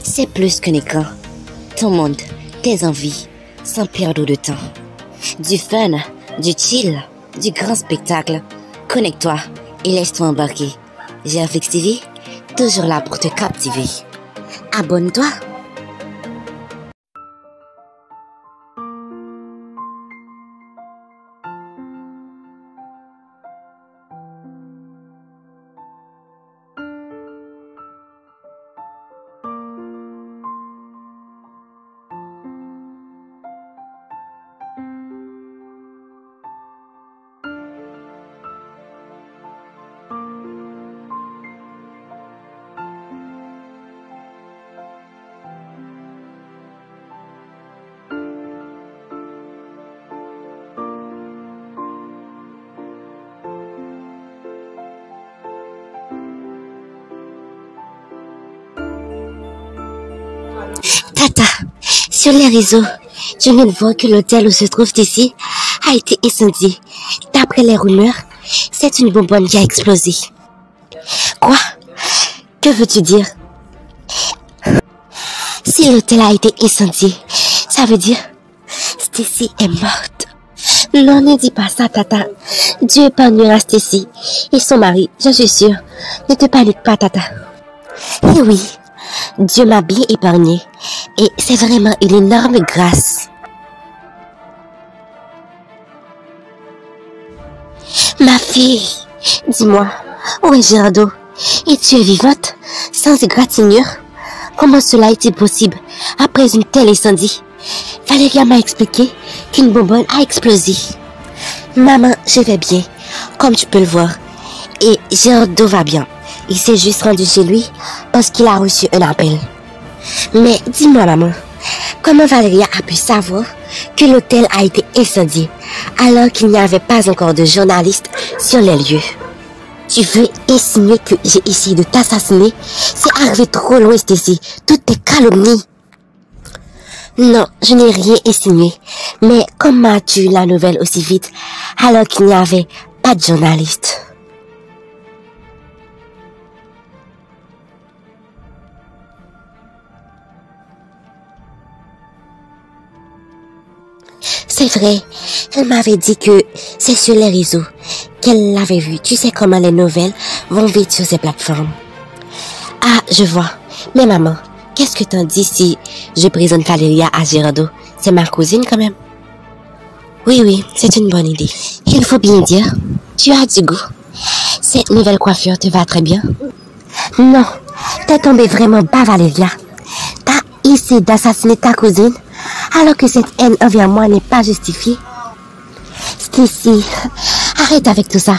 C'est plus qu'un écran. Ton monde, tes envies, sans perdre de temps. Du fun, du chill, du grand spectacle. Connecte-toi et laisse-toi embarquer. GRFX TV, toujours là pour te captiver. Abonne-toi. Tata, sur les réseaux, je viens de voir que l'hôtel où se trouve ici a été incendié. D'après les rumeurs, c'est une bonbonne qui a explosé. Quoi? Que veux-tu dire? Si l'hôtel a été incendié, ça veut dire Stacy est morte. Non, ne dis pas ça, Tata. Dieu épargnera Stacy et son mari, j'en suis sûre. Ne te panique pas, Tata. Et oui, Dieu m'a bien épargné et c'est vraiment une énorme grâce. Ma fille, dis-moi, où est Gerardo? Et tu es vivante, sans égratignure? Comment cela a-t-il possible après une telle incendie? Valéria m'a expliqué qu'une bonbonne a explosé. Maman, je vais bien, comme tu peux le voir. Et Gerardo va bien. Il s'est juste rendu chez lui parce qu'il a reçu un appel. Mais dis-moi, maman, comment Valéria a pu savoir que l'hôtel a été incendié alors qu'il n'y avait pas encore de journalistes sur les lieux? Tu veux insinuer que j'ai essayé de t'assassiner? C'est arrivé trop loin, Stacy. Toutes tes calomnies. Non, je n'ai rien insinué. Mais comment as-tu eu la nouvelle aussi vite alors qu'il n'y avait pas de journalistes? C'est vrai, elle m'avait dit que c'est sur les réseaux qu'elle l'avait vu. Tu sais comment les nouvelles vont vite sur ces plateformes. Ah, je vois. Mais maman, qu'est-ce que t'en dis si je présente Valéria à Gerardo? C'est ma cousine quand même. Oui, c'est une bonne idée. Il faut bien dire, tu as du goût. Cette nouvelle coiffure te va très bien. Non, t'es tombée vraiment bas, Valéria. T'as essayé d'assassiner ta cousine alors que cette haine envers moi n'est pas justifiée. Stacy, arrête avec tout ça.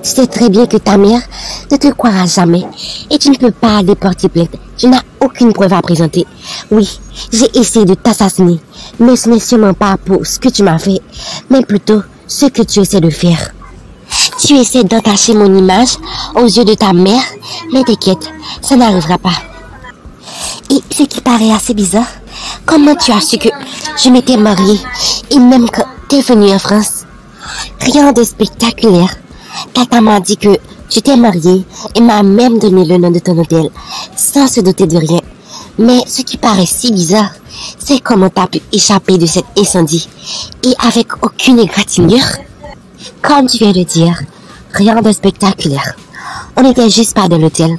Tu sais très bien que ta mère ne te croira jamais et tu ne peux pas aller porter plainte. Tu n'as aucune preuve à présenter. Oui, j'ai essayé de t'assassiner, mais ce n'est sûrement pas pour ce que tu m'as fait, mais plutôt ce que tu essaies de faire. Tu essaies d'entacher mon image aux yeux de ta mère, mais t'inquiète, ça n'arrivera pas. Et ce qui paraît assez bizarre, comment tu as su que je m'étais mariée et même quand t'es venue en France? Rien de spectaculaire. Tata m'a dit que tu t'es mariée et m'a même donné le nom de ton hôtel sans se douter de rien. Mais ce qui paraît si bizarre, c'est comment t'as pu échapper de cet incendie et avec aucune égratignure. Comme tu viens de dire, rien de spectaculaire. On n'était juste pas dans l'hôtel.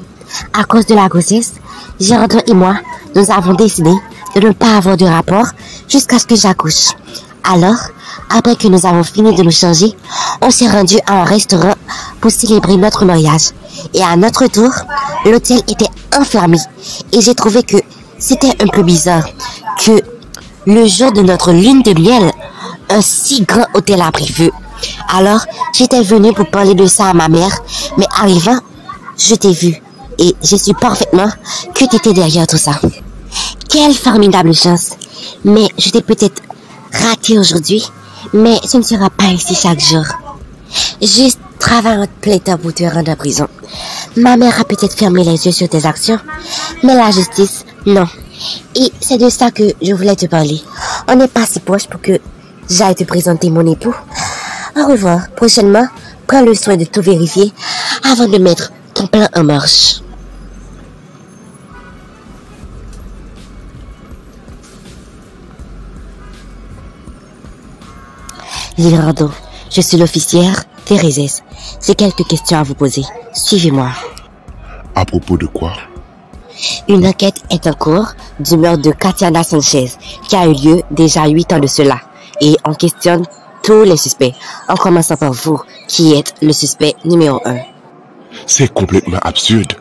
À cause de la grossesse, Gerardo et moi, nous avons décidé de ne pas avoir de rapport jusqu'à ce que j'accouche. Alors, après que nous avons fini de nous changer, on s'est rendu à un restaurant pour célébrer notre mariage. Et à notre tour, l'hôtel était enflammé. Et j'ai trouvé que c'était un peu bizarre que le jour de notre lune de miel, un si grand hôtel a pris feu. Alors, j'étais venue pour parler de ça à ma mère, mais arrivant, je t'ai vu. Et je suis parfaitement que tu étais derrière tout ça. Quelle formidable chance. Mais je t'ai peut-être raté aujourd'hui, mais ce ne sera pas ainsi chaque jour. Juste travaille en plein temps pour te rendre en prison. Ma mère a peut-être fermé les yeux sur tes actions, mais la justice, non. Et c'est de ça que je voulais te parler. On n'est pas si proche pour que j'aille te présenter mon époux. Au revoir. Prochainement, prends le soin de tout vérifier avant de mettre ton plan en marche. Girardeau, je suis l'officière Thérèse. J'ai quelques questions à vous poser. Suivez-moi. À propos de quoi? Une enquête est en cours du meurtre de Katiana Sanchez, qui a eu lieu déjà 8 ans de cela. Et on questionne tous les suspects, en commençant par vous, qui êtes le suspect numéro 1. C'est complètement absurde.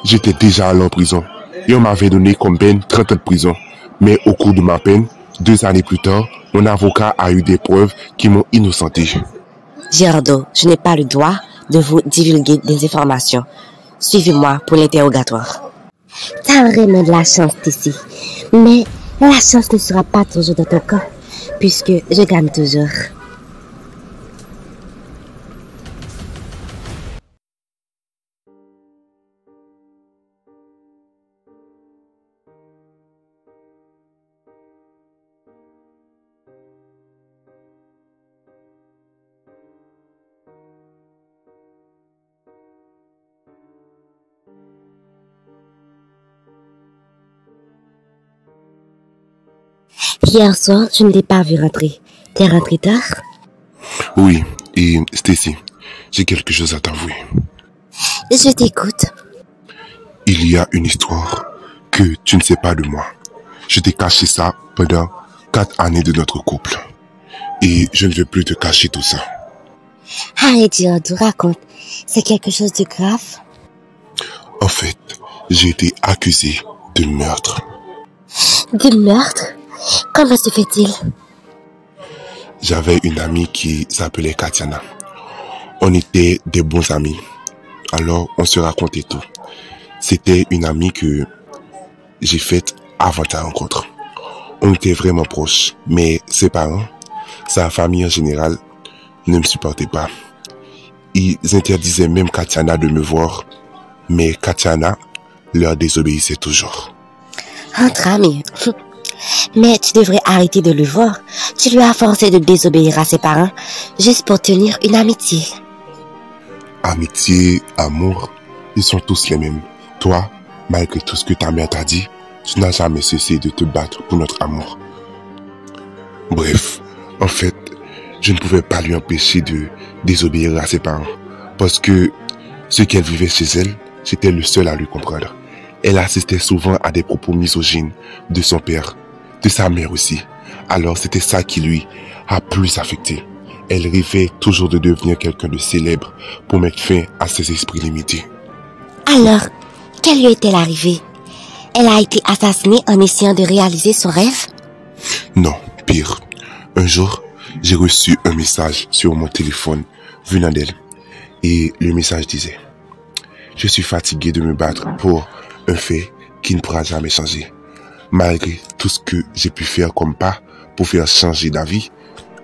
J'étais déjà allé en prison et on m'avait donné comme peine 30 ans de prison. Mais au cours de ma peine, 2 années plus tard, mon avocat a eu des preuves qui m'ont innocenté. Girardeau, je n'ai pas le droit de vous divulguer des informations. Suivez-moi pour l'interrogatoire. T'as vraiment de la chance ici. Mais la chance ne sera pas toujours dans ton camp, puisque je gagne toujours. Hier soir, je ne t'ai pas vu rentrer. T'es rentré tard? Oui, et Stacy, j'ai quelque chose à t'avouer. Je t'écoute. Il y a une histoire que tu ne sais pas de moi. Je t'ai caché ça pendant 4 années de notre couple. Et je ne veux plus te cacher tout ça. Arrête, Girardeau, raconte. C'est quelque chose de grave? En fait, j'ai été accusé de meurtre. De meurtre? Comment se fait-il? J'avais une amie qui s'appelait Katiana. On était des bons amis. Alors, on se racontait tout. C'était une amie que j'ai faite avant ta rencontre. On était vraiment proches, mais ses parents, sa famille en général, ne me supportaient pas. Ils interdisaient même Katiana de me voir, mais Katiana leur désobéissait toujours. Entre amis. Mais tu devrais arrêter de le voir. Tu lui as forcé de désobéir à ses parents, juste pour tenir une amitié. Amitié, amour, ils sont tous les mêmes. Toi, malgré tout ce que ta mère t'a dit, tu n'as jamais cessé de te battre pour notre amour. Bref, en fait, je ne pouvais pas lui empêcher de désobéir à ses parents. Parce que ce qu'elle vivait chez elle, j'étais le seul à lui comprendre. Elle assistait souvent à des propos misogynes de son père, de sa mère aussi. Alors c'était ça qui lui a plus affecté. Elle rêvait toujours de devenir quelqu'un de célèbre pour mettre fin à ses esprits limités. Alors, quelle lui est-elle arrivée? Elle a été assassinée en essayant de réaliser son rêve? Non, pire. Un jour, j'ai reçu un message sur mon téléphone venant d'elle. Et le message disait: je suis fatigué de me battre pour un fait qui ne pourra jamais changer. Malgré tout ce que j'ai pu faire comme pas pour faire changer d'avis,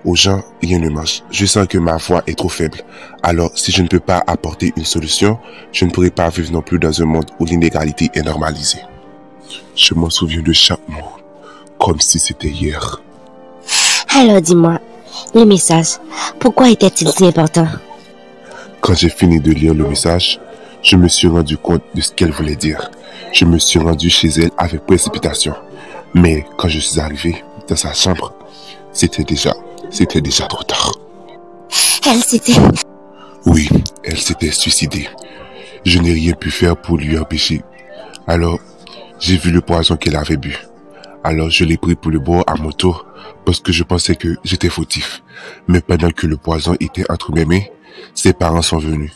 aux gens, rien ne marche. Je sens que ma voix est trop faible. Alors, si je ne peux pas apporter une solution, je ne pourrai pas vivre non plus dans un monde où l'inégalité est normalisée. Je m'en souviens de chaque mot, comme si c'était hier. Alors dis-moi, le message, pourquoi était-il si important? Quand j'ai fini de lire le message, je me suis rendu compte de ce qu'elle voulait dire. Je me suis rendu chez elle avec précipitation. Mais quand je suis arrivé dans sa chambre, c'était déjà trop tard. Elle s'était... Oui, elle s'était suicidée. Je n'ai rien pu faire pour lui empêcher. Alors, j'ai vu le poison qu'elle avait bu. Alors, je l'ai pris pour le boire à mon tour parce que je pensais que j'étais fautif. Mais pendant que le poison était entre mes mains, ses parents sont venus.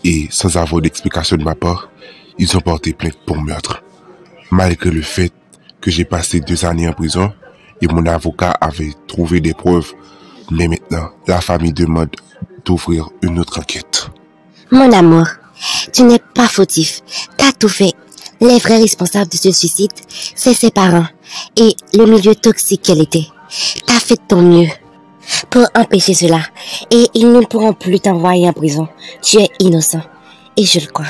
Et sans avoir d'explication de ma part, ils ont porté plainte pour meurtre. Malgré le fait que j'ai passé 2 années en prison et mon avocat avait trouvé des preuves. Mais maintenant, la famille demande d'ouvrir une autre enquête. Mon amour, tu n'es pas fautif. T'as tout fait. Les vrais responsables de ce suicide, c'est ses parents et le milieu toxique qu'elle était. T'as fait de ton mieux pour empêcher cela et ils ne pourront plus t'envoyer en prison. Tu es innocent et je le crois.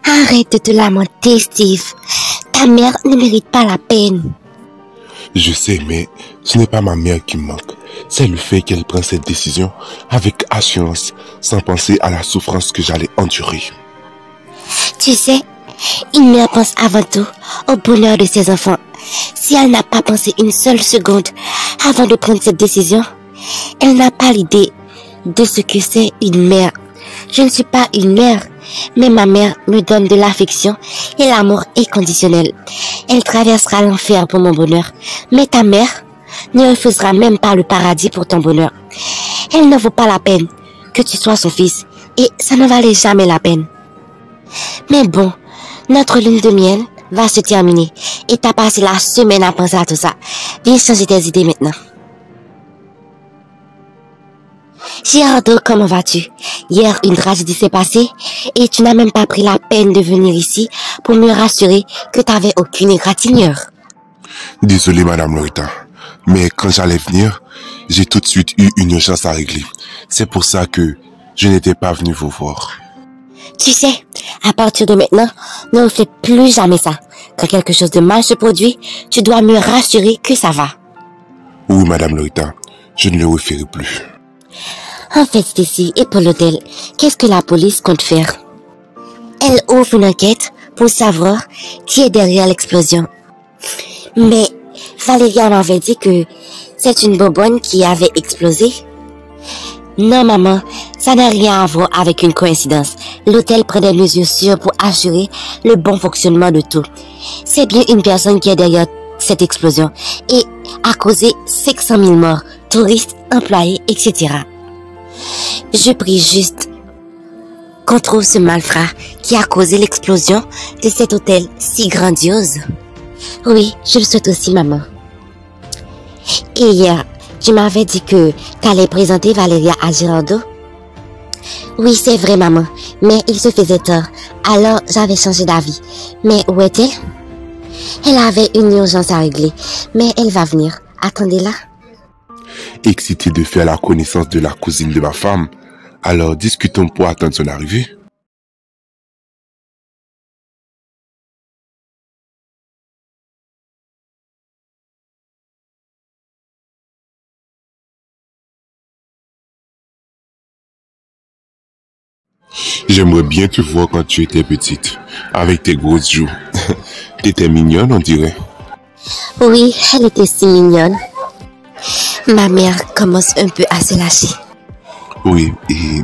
Arrête de te lamenter, Steve. Ta mère ne mérite pas la peine. Je sais, mais ce n'est pas ma mère qui me manque. C'est le fait qu'elle prenne cette décision avec assurance, sans penser à la souffrance que j'allais endurer. Tu sais, une mère pense avant tout au bonheur de ses enfants. Si elle n'a pas pensé une seule seconde avant de prendre cette décision, elle n'a pas l'idée de ce que c'est une mère. Je ne suis pas une mère, mais ma mère me donne de l'affection et l'amour inconditionnel. Elle traversera l'enfer pour mon bonheur, mais ta mère ne refusera même pas le paradis pour ton bonheur. Elle ne vaut pas la peine que tu sois son fils, et ça ne valait jamais la peine. Mais bon, notre lune de miel va se terminer, et t'as passé la semaine à penser à tout ça. Viens changer tes idées maintenant. Girardeau, comment vas-tu? Hier, une tragédie s'est passée et tu n'as même pas pris la peine de venir ici pour me rassurer que tu n'avais aucune égratignure. Désolé, Madame Loretta, mais quand j'allais venir, j'ai tout de suite eu une urgence à régler. C'est pour ça que je n'étais pas venu vous voir. Tu sais, à partir de maintenant, ne refais plus jamais ça. Quand quelque chose de mal se produit, tu dois me rassurer que ça va. Oui, Madame Loretta, je ne le referai plus. En fait, Stacy, et pour l'hôtel, qu'est-ce que la police compte faire? Elle ouvre une enquête pour savoir qui est derrière l'explosion. Mais Valéria m'avait dit que c'est une bonbonne qui avait explosé. Non, maman, ça n'a rien à voir avec une coïncidence. L'hôtel prend des mesures sûres pour assurer le bon fonctionnement de tout. C'est bien une personne qui est derrière cette explosion et a causé 500 000 morts, touristes, employés, etc. Je prie juste qu'on trouve ce malfrat qui a causé l'explosion de cet hôtel si grandiose. Oui, je le souhaite aussi, maman. Et hier, tu m'avais dit que t'allais présenter Valéria à Girardeau. Oui, c'est vrai, maman, mais il se faisait tard, alors j'avais changé d'avis. Mais où est-elle? Elle avait une urgence à régler, mais elle va venir. Attendez-la. Excité de faire la connaissance de la cousine de ma femme, alors discutons pour attendre son arrivée. J'aimerais bien te voir quand tu étais petite, avec tes grosses joues. T'étais mignonne, on dirait. Oui, elle était si mignonne. Ma mère commence un peu à se lâcher. Oui, et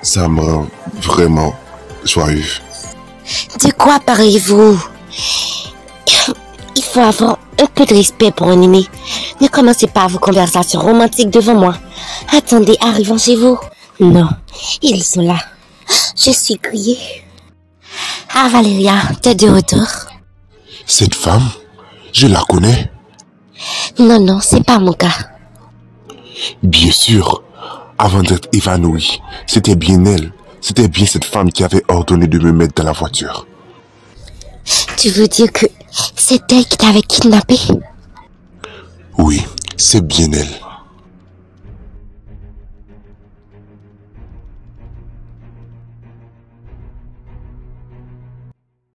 ça me rend vraiment joyeux. De quoi parlez-vous? Il faut avoir un peu de respect pour un aîné. Ne commencez pas vos conversations romantiques devant moi. Attendez, arrivons chez vous. Non, ils sont là. Je suis grillée. Ah, Valéria, t'es de retour? Cette femme, je la connais. Non, non, c'est pas mon cas. Bien sûr, avant d'être évanouie, c'était bien elle. C'était bien cette femme qui avait ordonné de me mettre dans la voiture. Tu veux dire que c'est elle qui t'avait kidnappé? Oui, c'est bien elle.